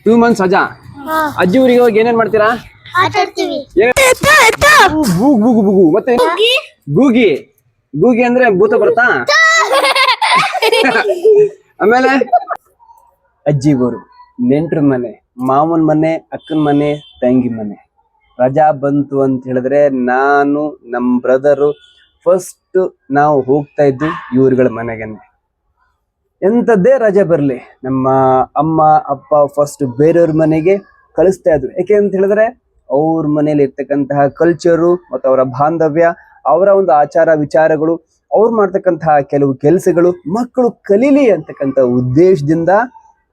2 months ರಜಾ. ಅಜ್ಜಿ ಊರಿಗೆ ಹೋಗಿ ಏನೇನ್ ಮಾಡ್ತೀರಾ? ಬೂಗು ಬೂಗು ಬೂಗು ಮತ್ತೆ ಗೂಗಿ ಗೂಗಿ ಅಂದ್ರೆ ಭೂತ ಬರುತ್ತಾ? ಆಮೇಲೆ ಅಜ್ಜಿ ಊರು, ನೆಂಟ್ರ ಮನೆ, ಮಾವನ್ ಮನೆ, ಅಕ್ಕನ ಮನೆ, ತಂಗಿ ಮನೆ. ರಜಾ ಬಂತು ಅಂತ ಹೇಳಿದ್ರೆ ನಾನು ನಮ್ ಬ್ರದರು ಫಸ್ಟ್ ನಾವು ಹೋಗ್ತಾ ಇದ್ವಿ ಇವ್ರುಗಳ ಮನೆಗೇನೆ. ಎಂಥದ್ದೇ ರಜೆ ಬರ್ಲಿ ನಮ್ಮ ಅಮ್ಮ ಅಪ್ಪ ಫಸ್ಟ್ ಬೇರೆಯವ್ರ ಮನೆಗೆ ಕಳಿಸ್ತಾ ಇದ್ರು. ಯಾಕೆ ಅಂತ ಹೇಳಿದ್ರೆ ಅವ್ರ ಮನೇಲಿ ಇರ್ತಕ್ಕಂತಹ ಕಲ್ಚರು ಮತ್ತು ಅವರ ಬಾಂಧವ್ಯ, ಅವರ ಒಂದು ಆಚಾರ ವಿಚಾರಗಳು, ಅವ್ರು ಮಾಡ್ತಕ್ಕಂತಹ ಕೆಲವು ಕೆಲಸಗಳು ಮಕ್ಕಳು ಕಲೀಲಿ ಅಂತಕ್ಕಂಥ ಉದ್ದೇಶದಿಂದ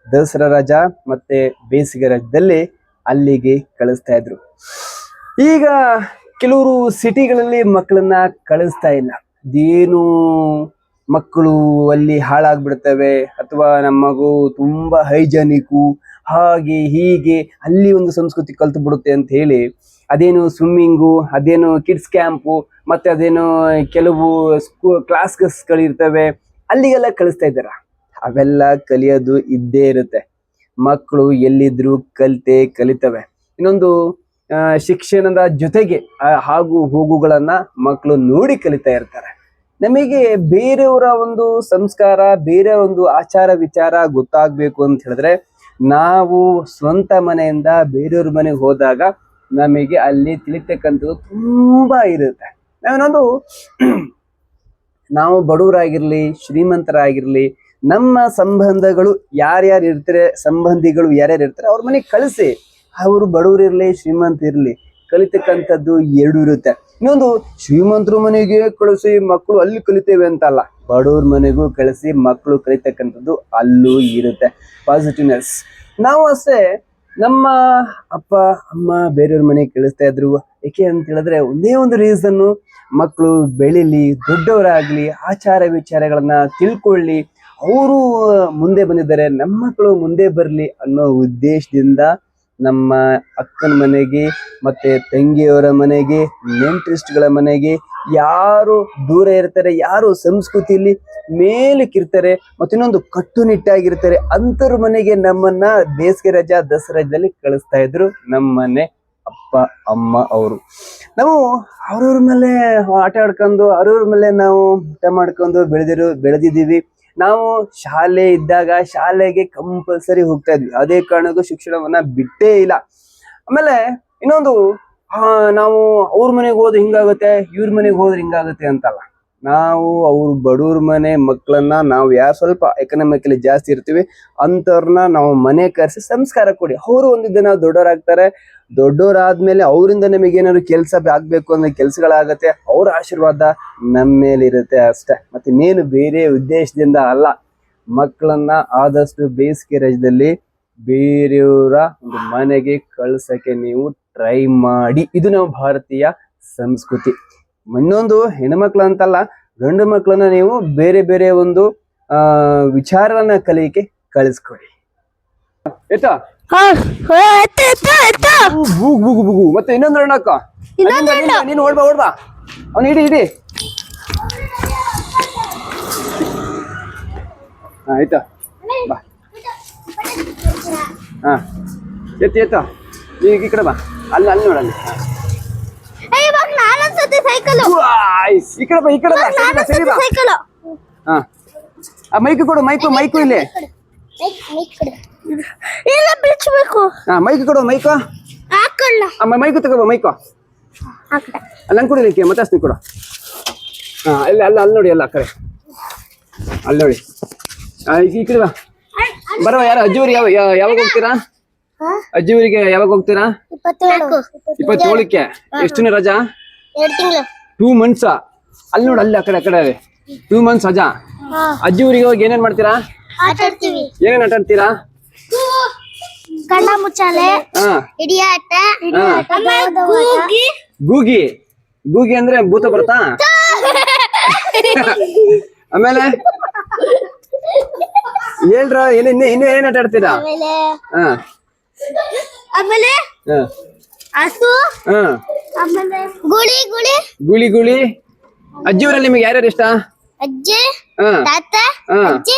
ದಸರಾ ರಜಾ ಮತ್ತೆ ಬೇಸಿಗೆ ರಜದಲ್ಲಿ ಅಲ್ಲಿಗೆ ಕಳಿಸ್ತಾ ಇದ್ರು. ಈಗ ಕೆಲವರು ಸಿಟಿಗಳಲ್ಲಿ ಮಕ್ಕಳನ್ನ ಕಳಿಸ್ತಾ ಇಲ್ಲ. ಅದೇನು ಮಕ್ಕಳು ಅಲ್ಲಿ ಹಾಳಾಗ್ಬಿಡ್ತವೆ, ಅಥವಾ ನಮ್ಮ ಮಗು ತುಂಬಾ ಹೈಜಾನಿಕು, ಹಾಗೆ ಹೀಗೆ ಅಲ್ಲಿ ಒಂದು ಸಂಸ್ಕೃತಿ ಕಲ್ತು ಬಿಡುತ್ತೆ ಅಂತ ಹೇಳಿ ಅದೇನು ಸ್ವಿಮ್ಮಿಂಗು, ಅದೇನು ಕಿಡ್ಸ್ ಕ್ಯಾಂಪು, ಮತ್ತೆ ಅದೇನು ಕೆಲವು ಕ್ಲಾಸ್ಗಳಿರ್ತವೆ ಅಲ್ಲಿಗೆಲ್ಲ ಕಳಿಸ್ತಾ ಇದ್ದಾರ. ಅವೆಲ್ಲ ಕಲಿಯೋದು ಇದ್ದೇ ಇರುತ್ತೆ. ಮಕ್ಕಳು ಎಲ್ಲಿದ್ರು ಕಲಿತವೆ. ಇನ್ನೊಂದು ಶಿಕ್ಷಣದ ಜೊತೆಗೆ ಹಾಗೂ ಹೋಗುಗಳನ್ನ ಮಕ್ಕಳು ನೋಡಿ ಕಲಿತಾ ಇರ್ತಾರೆ. ನಮಗೆ ಬೇರೆಯವರ ಒಂದು ಸಂಸ್ಕಾರ, ಬೇರೆ ಒಂದು ಆಚಾರ ವಿಚಾರ ಗೊತ್ತಾಗ್ಬೇಕು ಅಂತ ಹೇಳಿದ್ರೆ ನಾವು ಸ್ವಂತ ಮನೆಯಿಂದ ಬೇರೆಯವ್ರ ಮನೆಗೆ ಹೋದಾಗ ನಮಗೆ ಅಲ್ಲಿ ತಿಳಿತಕ್ಕಂಥದ್ದು ತುಂಬಾ ಇರುತ್ತೆ. ನಾವೇನೊಂದು ನಾವು ಬಡವರಾಗಿರ್ಲಿ ಶ್ರೀಮಂತರಾಗಿರ್ಲಿ, ನಮ್ಮ ಸಂಬಂಧಗಳು ಯಾರ್ಯಾರು ಇರ್ತಾರೆ, ಸಂಬಂಧಿಗಳು ಯಾರ್ಯಾರು ಇರ್ತಾರೆ ಅವ್ರ ಮನೆಗೆ ಕಳಿಸಿ. ಅವರು ಬಡವರಿರ್ಲಿ ಶ್ರೀಮಂತ ಇರ್ಲಿ, ಕಲಿತಕ್ಕಂಥದ್ದು ಎರಡು ಇರುತ್ತೆ. ಇನ್ನೊಂದು ಶ್ರೀಮಂತರ ಮನೆಗೆ ಕಳಿಸಿ ಮಕ್ಕಳು ಅಲ್ಲಿ ಕಲಿತೇವೆ ಅಂತಲ್ಲ, ಬಡವ್ರ ಮನೆಗೂ ಕಳಿಸಿ ಮಕ್ಕಳು ಕಲಿತಕ್ಕಂಥದ್ದು ಅಲ್ಲೂ ಇರುತ್ತೆ ಪಾಸಿಟಿವ್ನೆಸ್. ನಾವು ಅಷ್ಟೇ ನಮ್ಮ ಅಪ್ಪ ಅಮ್ಮ ಬೇರೆಯವ್ರ ಮನೆಗೆ ಕಳಿಸ್ತಾ ಇದ್ರು. ಏಕೆ ಅಂತ ಹೇಳಿದ್ರೆ ಒಂದೇ ಒಂದು ರೀಸನ್ನು, ಮಕ್ಕಳು ಬೆಳೀಲಿ, ದೊಡ್ಡವರಾಗ್ಲಿ, ಆಚಾರ ವಿಚಾರಗಳನ್ನ ತಿಳ್ಕೊಳ್ಳಿ, ಅವರು ಮುಂದೆ ಬಂದಿದ್ದಾರೆ, ನಮ್ಮ ಮಕ್ಕಳು ಮುಂದೆ ಬರಲಿ ಅನ್ನೋ ಉದ್ದೇಶದಿಂದ ನಮ್ಮ ಅಕ್ಕನ ಮನೆಗೆ ಮತ್ತೆ ತಂಗಿಯವರ ಮನೆಗೆ, ನೆಂಟ್ರಿಸ್ಟ್ಗಳ ಮನೆಗೆ, ಯಾರು ದೂರ ಇರ್ತಾರೆ, ಯಾರು ಸಂಸ್ಕೃತಿಯಲ್ಲಿ ಮೇಲಕ್ಕಿರ್ತಾರೆ ಮತ್ತು ಇನ್ನೊಂದು ಕಟ್ಟುನಿಟ್ಟಾಗಿರ್ತಾರೆ ಅಂಥವ್ರ ಮನೆಗೆ ನಮ್ಮನ್ನ ಬೇಸಿಗೆ ರಜಾ ದಸರಾದಲ್ಲಿ ಕಳಿಸ್ತಾ ಇದ್ರು ನಮ್ಮನೆ ಅಪ್ಪ ಅಮ್ಮ ಅವರು. ನಾವು ಅವ್ರವ್ರ ಮೇಲೆ ಆಟ ಆಡ್ಕೊಂಡು ಅವ್ರವ್ರ ಮೇಲೆ ನಾವು ಊಟ ಮಾಡ್ಕೊಂಡು ಬೆಳೆದಿದ್ದೀವಿ. ನಾವು ಶಾಲೆ ಇದ್ದಾಗ ಶಾಲೆಗೆ ಕಂಪಲ್ಸರಿ ಹೋಗ್ತಾ ಇದ್ವಿ, ಅದೇ ಕಾರಣಕ್ಕೂ ಶಿಕ್ಷಣವನ್ನ ಬಿಟ್ಟೇ ಇಲ್ಲ. ಆಮೇಲೆ ಇನ್ನೊಂದು ನಾವು ಅವ್ರ ಮನೆಗೆ ಹೋದ್ರೆ ಹಿಂಗಾಗುತ್ತೆ, ಇವ್ರ ಮನೆಗೆ ಹೋದ್ರೆ ಹಿಂಗಾಗುತ್ತೆ ಅಂತಲ್ಲ. ನಾವು ಅವ್ರ ಬಡವ್ರ ಮನೆ ಮಕ್ಕಳನ್ನ ನಾವು ಯಾರು ಸ್ವಲ್ಪ ಎಕನಾಮಿಕಲಿ ಜಾಸ್ತಿ ಇರ್ತೀವಿ ಅಂಥವ್ರನ್ನ ನಾವು ಮನೆ ಕರೆಸಿ ಸಂಸ್ಕಾರ ಕೊಡಿ. ಅವರು ಒಂದು ದಿನ ದೊಡ್ಡವರಾಗ್ತಾರೆ, ದೊಡ್ಡವರಾದ್ಮೇಲೆ ಅವರಿಂದ ನಮಗೆ ಏನಾದ್ರು ಕೆಲಸ ಆಗ್ಬೇಕು ಅಂದ್ರೆ ಕೆಲಸಗಳಾಗತ್ತೆ, ಅವ್ರ ಆಶೀರ್ವಾದ ನಮ್ಮ ಮೇಲೆ ಇರುತ್ತೆ ಅಷ್ಟೇ. ಮತ್ತೆ ಇನ್ನೇನು ಬೇರೆ ಉದ್ದೇಶದಿಂದ ಅಲ್ಲ. ಮಕ್ಕಳನ್ನ ಆದಷ್ಟು ಬೇಸಿಗೆ ರಜದಲ್ಲಿ ಬೇರೆಯವರ ಒಂದು ಮನೆಗೆ ಕಳ್ಸಕ್ಕೆ ನೀವು ಟ್ರೈ ಮಾಡಿ. ಇದು ನಮ್ಮ ಭಾರತೀಯ ಸಂಸ್ಕೃತಿ. ಇನ್ನೊಂದು ಹೆಣ್ಮಕ್ಳು ಅಂತಲ್ಲ, ಗಂಡು ಮಕ್ಕಳನ್ನ ನೀವು ಬೇರೆ ಬೇರೆ ಒಂದು ವಿಚಾರವನ್ನ ಕಲಿಯಕ್ಕೆ ಕಳಿಸ್ಕೊಡಿ. ಆಯ್ತಾ? ಮತ್ತೆ ಇನ್ನೊಂದು ಅಣ್ಣಕ್ಕ, ನೀನು ಓಡ್ಬಾ ಅವ್ನು ಇಡಿ. ಆಯ್ತಾ ಬಾ. ಹಾ ಎತ್ತ ಈಗ ಈ ಕಡೆ ಬಾ. ಅಲ್ಲಿ ನೋಡಲ್ಲಿ ಈ ಕಡೆ ಬಾ. ಹಾ ಮೈಕ್ ಕೊಡು, ಮೈಕು ಇಲ್ಲಿ. ಮೈಕ್ ಕೊಡು, ಮೈಕು ತಗೋಬ, ಮೈಕು ಅಲ್ಲಿ ನನ್ ಕೊಡಿ, ಮತ್ತೆ ಕೊಡು. ಹಾ ಅಲ್ಲಿ ನೋಡಿ, ಅಲ್ಲ ಆ ಕಡೆ ಅಲ್ಲಿ ನೋಡಿ. ಈ ಕಡೆ ಬಾ. ಬರವ ಯಾರು ಅಜ್ಜಿ ಊರಿಗೆ ಯಾವಾಗ ಹೋಗ್ತೀರಾ? ಅಜ್ಜಿ ಊರಿಗೆ ಯಾವಾಗ ಹೋಗ್ತೀರಾ? 27ಕ್ಕೆ. ಎಷ್ಟು ರಜಾ? 2 months. ಅಲ್ಲಿ ನೋಡಿ, ಅಲ್ಲಿ ಆ ಕಡೆ 2 months ರಜಾ. ಅಜ್ಜಿ ಊರಿಗೆ ಹೋಗಿ ಏನೇನ್ ಮಾಡ್ತೀರಾ? ಏನೇನ್ ಆಟ ಆಡ್ತೀರಾ? ಕಣ್ಣ ಮುಚ್ಚಾಲೆ, ಹಿಡಿಯಾಟ, ಗೂಗಿ ಅಂದ್ರೆ ಭೂತ ಬರುತ್ತಾ? ಆಮೇಲೆ ಹೇಳ್ರ, ಇನ್ನು ಏನ್ ಆಟ ಆಡ್ತೀರಾ? ಆಮೇಲೆ ಹಸು, ಆಮೇಲೆ ಗುಳಿ. ಅಜ್ಜಿ ಊರಲ್ಲಿ ನಿಮಗೆ ಯಾರ್ಯಾರು ಇಷ್ಟ? ಅಜ್ಜಿ, ತಾತ, ಅಜ್ಜಿ,